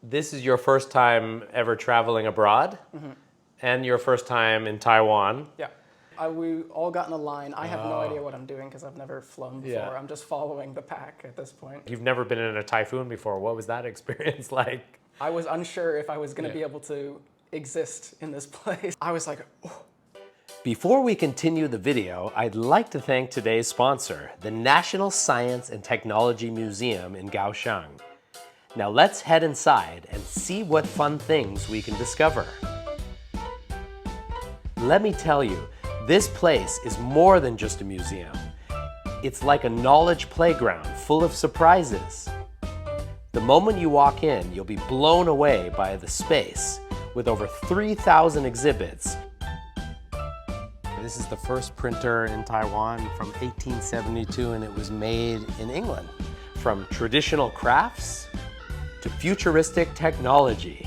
This is your first time ever traveling abroad, and your first time in Taiwan. Yeah. We all got in a line. I have no idea what I'm doing because I've never flown before. Yeah. I'm just following the pack at this point. You've never been in a typhoon before. What was that experience like? I was unsure if I was going to be able to exist in this place. I was like, oh. Before we continue the video, I'd like to thank today's sponsor, the National Science and Technology Museum in Kaohsiung. Now let's head inside and see what fun things we can discover. Let me tell you, this place is more than just a museum. It's like a knowledge playground full of surprises. The moment you walk in, you'll be blown away by the space with over 3,000 exhibits. This is the first printer in Taiwan from 1872, and it was made in England. From traditional crafts to futuristic technology.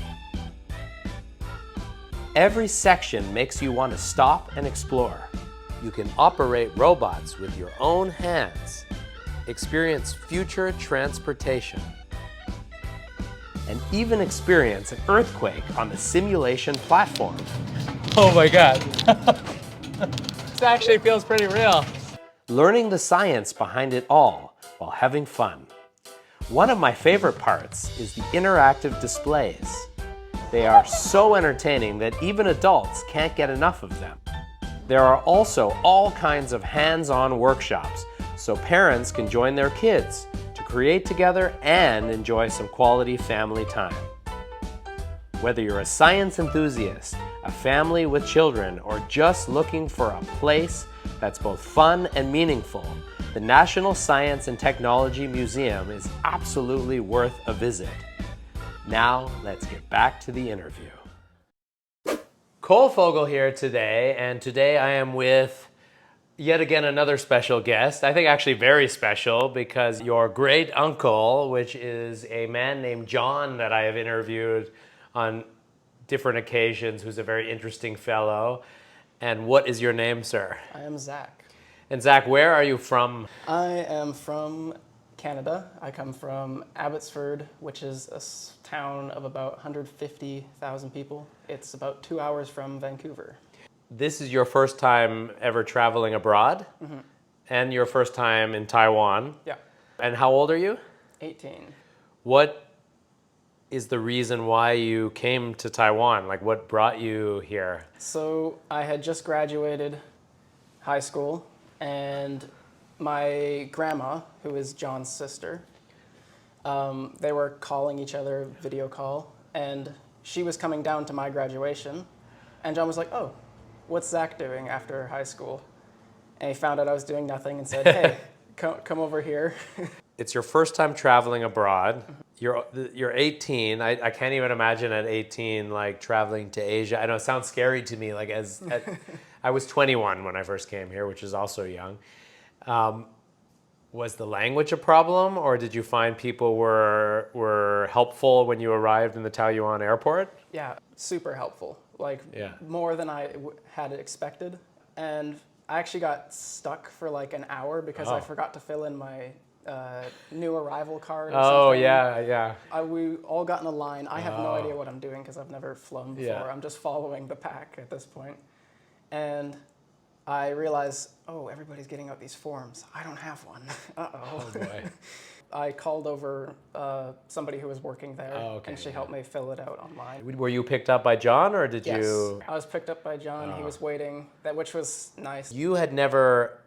Every section makes you want to stop and explore. You can operate robots with your own hands, experience future transportation, and even experience an earthquake on the simulation platform. Oh my God. This actually feels pretty real. Learning the science behind it all while having fun. One of my favorite parts is the interactive displays. They are so entertaining that even adults can't get enough of them. There are also all kinds of hands-on workshops, so parents can join their kids to create together and enjoy some quality family time. Whether you're a science enthusiast, a family with children, or just looking for a place that's both fun and meaningful, the National Science and Technology Museum is absolutely worth a visit. Now, let's get back to the interview. Cole Fogel here today, and today I am with yet again another special guest. I think actually very special because your great uncle, which is a man named John that I have interviewed on different occasions, who's a very interesting fellow. And what is your name, sir? I am Zach. And Zach, where are you from? I am from Canada. I come from Abbotsford, which is a town of about 150,000 people. It's about 2 hours from Vancouver. This is your first time ever traveling abroad, and your first time in Taiwan. Yeah. And how old are you? 18. What is the reason why you came to Taiwan? Like, what brought you here? So I had just graduated high school, and my grandma, who is John's sister, they were calling each other video call, and she was coming down to my graduation, and John was like, oh, what's Zach doing after high school? And he found out I was doing nothing and said, hey, come over here. It's your first time traveling abroad. You're 18. I can't even imagine at 18 like traveling to Asia. I know it sounds scary to me. Like I was 21 when I first came here, which is also young. Was the language a problem, or did you find people were helpful when you arrived in the Taoyuan airport? Yeah, super helpful. Like more than I had expected. And I actually got stuck for like an hour because I forgot to fill in my new arrival card or something. Yeah. We all got in a line. I have no idea what I'm doing because I've never flown before. Yeah. I'm just following the pack at this point. And I realized, oh, everybody's getting out these forms. I don't have one. Uh-oh. Oh boy. I called over somebody who was working there, and she yeah. helped me fill it out online. Were you picked up by John, or did Yes, you? I was picked up by John. He was waiting, which was nice. You had never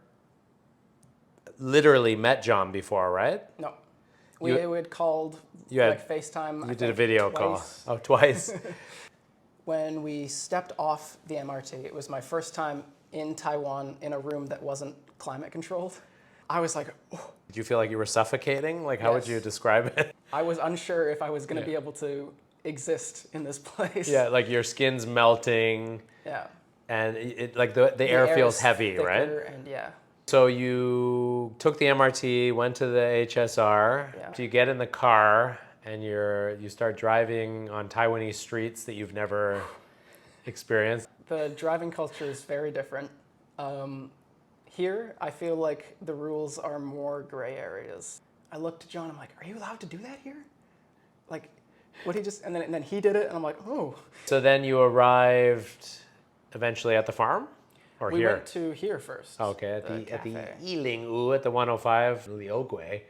literally met John before, right? No. We had called, like FaceTime. You did a video twice. call. Oh, twice. When we stepped off the MRT, it was my first time in Taiwan in a room that wasn't climate controlled. I was like, oh. Did you feel like you were suffocating? Like, how would you describe it? I was unsure if I was going to be able to exist in this place. Yeah, like your skin's melting. Yeah. And like the air feels heavy, right? And yeah. So you took the MRT, went to the HSR. Yeah. Do you get in the car and you start driving on Taiwanese streets that you've never experienced? The driving culture is very different. Here, I feel like the rules are more gray areas. I looked to John, I'm like, are you allowed to do that here? Like, What he just, and then he did it, and I'm like, oh. So then you arrived eventually at the farm? Or We here? went to here first. Okay, at the cafe. Yiling at the 105, Liuogui,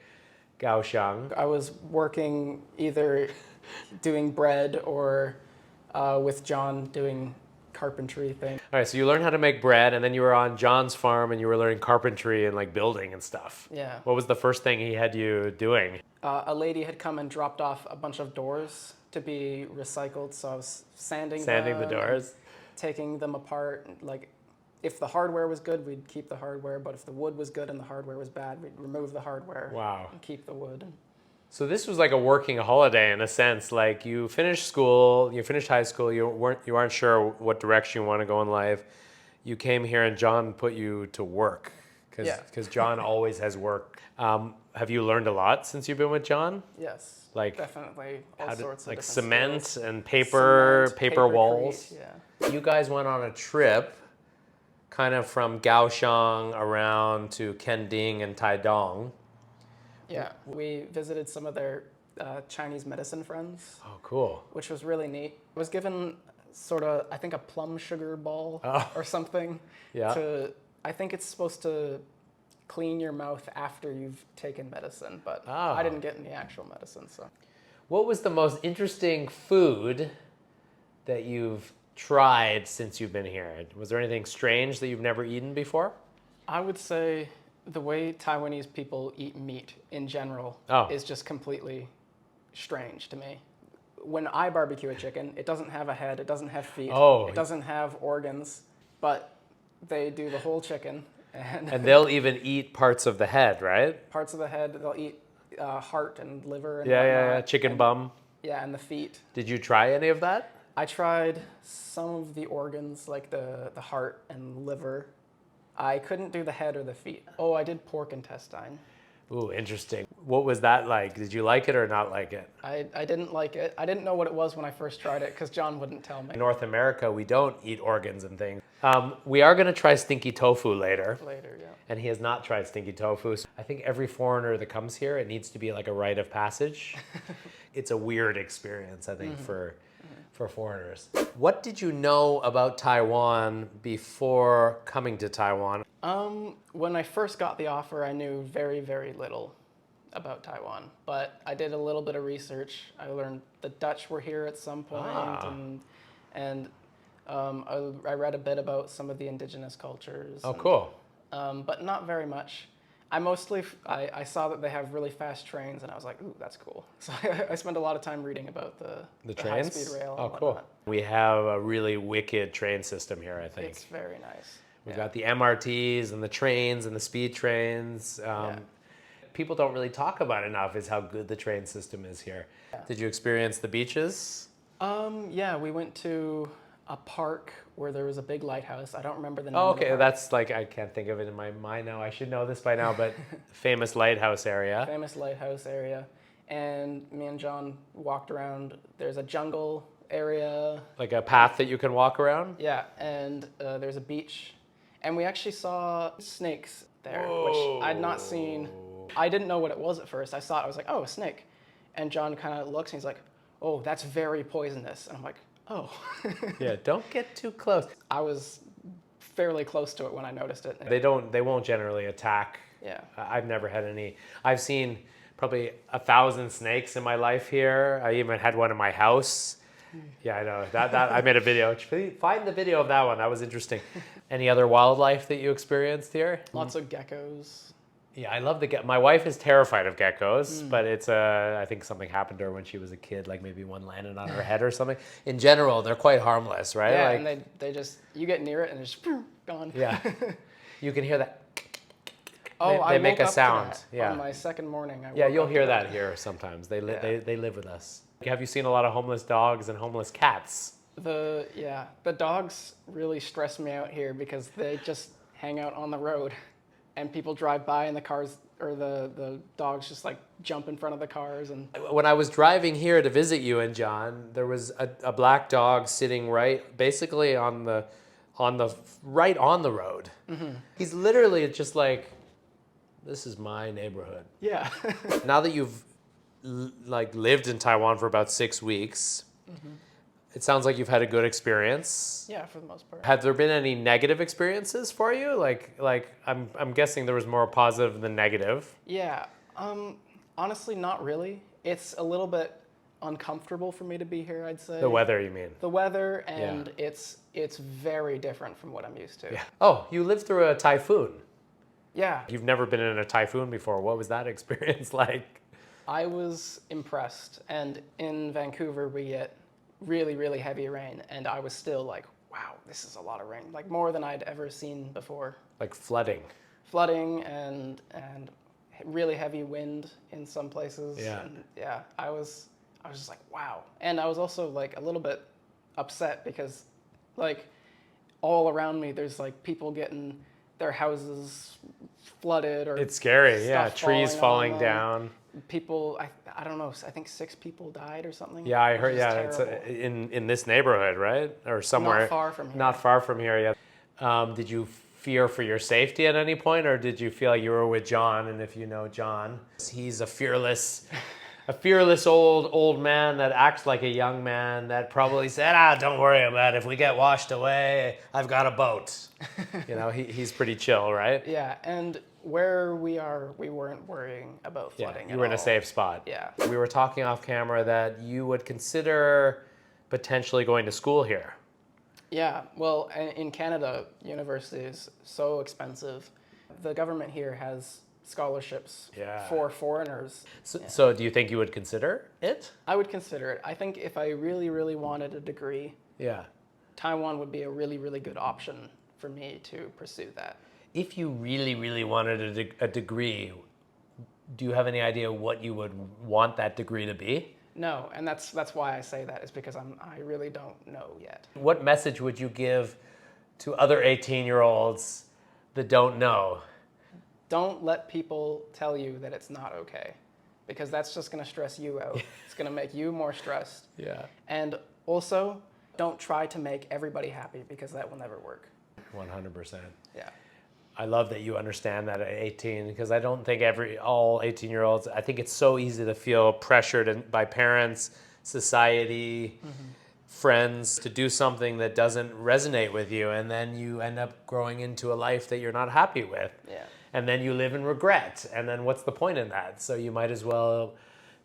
Kaohsiung. I was working either doing bread or with John doing carpentry thing. All right, so you learned how to make bread, and then you were on John's farm, and you were learning carpentry and like building and stuff. Yeah. What was the first thing he had you doing? A lady had come and dropped off a bunch of doors to be recycled, so I was sanding Sanding the them, doors? taking them apart. Like, if the hardware was good, we'd keep the hardware, but if the wood was good and the hardware was bad, we'd remove the hardware. Wow. And keep the wood. So this was like a working holiday in a sense. Like you finished school, you finished high school, you aren't sure what direction you want to go in life. You came here and John put you to work because John always has work. Have you learned a lot since you've been with John? Yes. Like definitely all sorts of like different cement skills. and paper Cement, walls. Yeah. You guys went on a trip kind of from Kaohsiung around to Kending and Taidong. Yeah. We visited some of their Chinese medicine friends, Oh, cool. which was really neat. I was given sort of, I think, a plum sugar ball or something. Yeah. I think it's supposed to clean your mouth after you've taken medicine, but Oh. I didn't get any actual medicine, so. What was the most interesting food that you've tried since you've been here? Was there anything strange that you've never eaten before? I would say the way Taiwanese people eat meat in general is just completely strange to me. When I barbecue a chicken, it doesn't have a head, it doesn't have feet, it doesn't have organs, but they do the whole chicken. And they'll even eat parts of the head, right? Parts of the head, they'll eat heart and liver and Yeah, whatnot, chicken and, bum. Yeah, and the feet. Did you try any of that? I tried some of the organs, like the heart and liver. I couldn't do the head or the feet. Oh, I did pork intestine. Ooh, interesting. What was that like? Did you like it or not like it? I didn't like it. I didn't know what it was when I first tried it because John wouldn't tell me. In North America, we don't eat organs and things. We are going to try stinky tofu later. Later, yeah. And he has not tried stinky tofu. So I think every foreigner that comes here, it needs to be like a rite of passage. It's a weird experience, I think, for foreigners. What did you know about Taiwan before coming to Taiwan? When I first got the offer, I knew very, very little about Taiwan, but I did a little bit of research. I learned the Dutch were here at some point, and I read a bit about some of the indigenous cultures. Oh, cool. But not very much. I saw that they have really fast trains, and I was like, ooh, that's cool. So I spent a lot of time reading about the trains? high-speed rail. Oh, and cool. whatnot. We have a really wicked train system here, I think. It's very nice. We've got the MRTs and the trains and the speed trains. People don't really talk about enough is how good the train system is here. Yeah. Did you experience the beaches? Yeah, we went to a park where there was a big lighthouse. I don't remember the name. Oh, of the okay. park. That's like, I can't think of it in my mind now. I should know this by now, but famous lighthouse area. Famous lighthouse area. And me and John walked around. There's a jungle area. Like a path that you can walk around? Yeah, and there's a beach. And we actually saw snakes there, Whoa. which I'd not seen. I didn't know what it was at first. I saw it, I was like, oh, a snake. And John kind of looks and he's like, oh, that's very poisonous. And I'm like, oh. Yeah, don't get too close. I was fairly close to it when I noticed it. They won't generally attack. Yeah. I've never had any. I've seen probably 1,000 snakes in my life here. I even had one in my house. Yeah, I know. That I made a video. Find the video of that one. That was interesting. Any other wildlife that you experienced here? Lots of geckos. Yeah, I love my wife is terrified of geckos, but it's I think something happened to her when she was a kid, like maybe one landed on her head or something. In general, they're quite harmless, right? Yeah, like, and they just, you get near it and it's just gone. Yeah. You can hear that. Oh, they I make woke a up to sound. that Yeah. On my second morning. Yeah, you'll hear that here sometimes. They live with us. Have you seen a lot of homeless dogs and homeless cats? The dogs really stress me out here because they just hang out on the road and people drive by and the cars or the dogs just like jump in front of the cars. And When I was driving here to visit you and John, there was a black dog sitting basically on the road. Mm-hmm. He's literally just like, this is my neighborhood. yeah. Now that you've like lived in Taiwan for about 6 weeks. It sounds like you've had a good experience. Yeah, for the most part. Have there been any negative experiences for you? Like I'm guessing there was more positive than negative. Yeah, honestly, not really. It's a little bit uncomfortable for me to be here, I'd say. The weather, you mean? The weather, and it's very different from what I'm used to. Yeah. Oh, you lived through a typhoon. Yeah, You've never been in a typhoon before. What was that experience like? I was impressed. And in Vancouver, we get really, really heavy rain, and I was still like, wow, this is a lot of rain, like more than I'd ever seen before. Like flooding. Flooding and really heavy wind in some places. Yeah. And yeah, I was just like, wow. And I was also like a little bit upset because like all around me there's like people getting their houses flooded, or It's scary, yeah. stuff Trees falling on them. down. People, I don't know, I think 6 people died or something. Yeah, I which heard. is Yeah, it's terrible. in this neighborhood, right, or somewhere Not far from here. Not far from here. Yeah. Did you fear for your safety at any point, or did you feel like you were with John? And if you know John, he's a fearless old man that acts like a young man that probably said, don't worry about it. If we get washed away, I've got a boat. You know, he's pretty chill, right? Yeah, and where we are, we weren't worrying about flooding. You were in a safe spot. Yeah. We were talking off camera that you would consider potentially going to school here. Yeah, well, in Canada, university is so expensive. The government here has scholarships for foreigners. So do you think you would consider it? I would consider it. I think if I really, really wanted a degree, Yeah. Taiwan would be a really, really good option for me to pursue that. If you really, really wanted a degree, do you have any idea what you would want that degree to be? No, and that's why I say that, is because I really don't know yet. What message would you give to other 18-year-olds that don't know? Don't let people tell you that it's not okay, because that's just going to stress you out. It's going to make you more stressed. Yeah. And also, don't try to make everybody happy, because that will never work. 100%. Yeah. I love that you understand that at 18, because I don't think all 18-year-olds, I think it's so easy to feel pressured by parents, society, friends to do something that doesn't resonate with you, and then you end up growing into a life that you're not happy with. Yeah. And then you live in regret, and then what's the point in that? So you might as well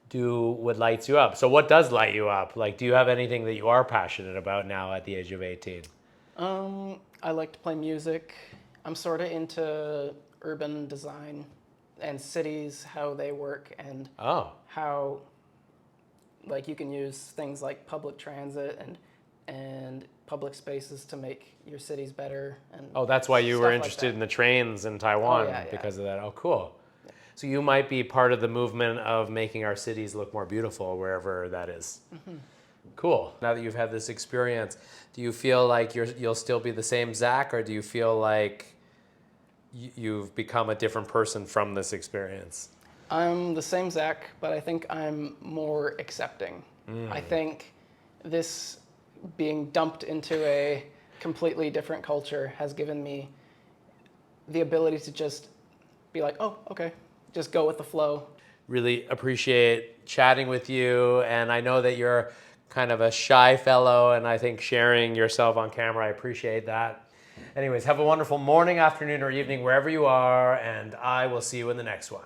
do what lights you up. So what does light you up? Like, do you have anything that you are passionate about now at the age of 18? I like to play music. I'm sort of into urban design and cities, how they work, and how like you can use things like public transit and public spaces to make your cities better. And that's why you were stuff interested like in the trains in Taiwan yeah. because of that. Oh, cool. Yeah. So you might be part of the movement of making our cities look more beautiful wherever that is. Cool. Now that you've had this experience, do you feel like you'll still be the same Zach, or do you feel like you've become a different person from this experience? I'm the same Zach, but I think I'm more accepting. I think this being dumped into a completely different culture has given me the ability to just be like, oh, okay, just go with the flow. Really appreciate chatting with you, and I know that you're kind of a shy fellow, and I think sharing yourself on camera, I appreciate that. Anyways, have a wonderful morning, afternoon, or evening, wherever you are, and I will see you in the next one.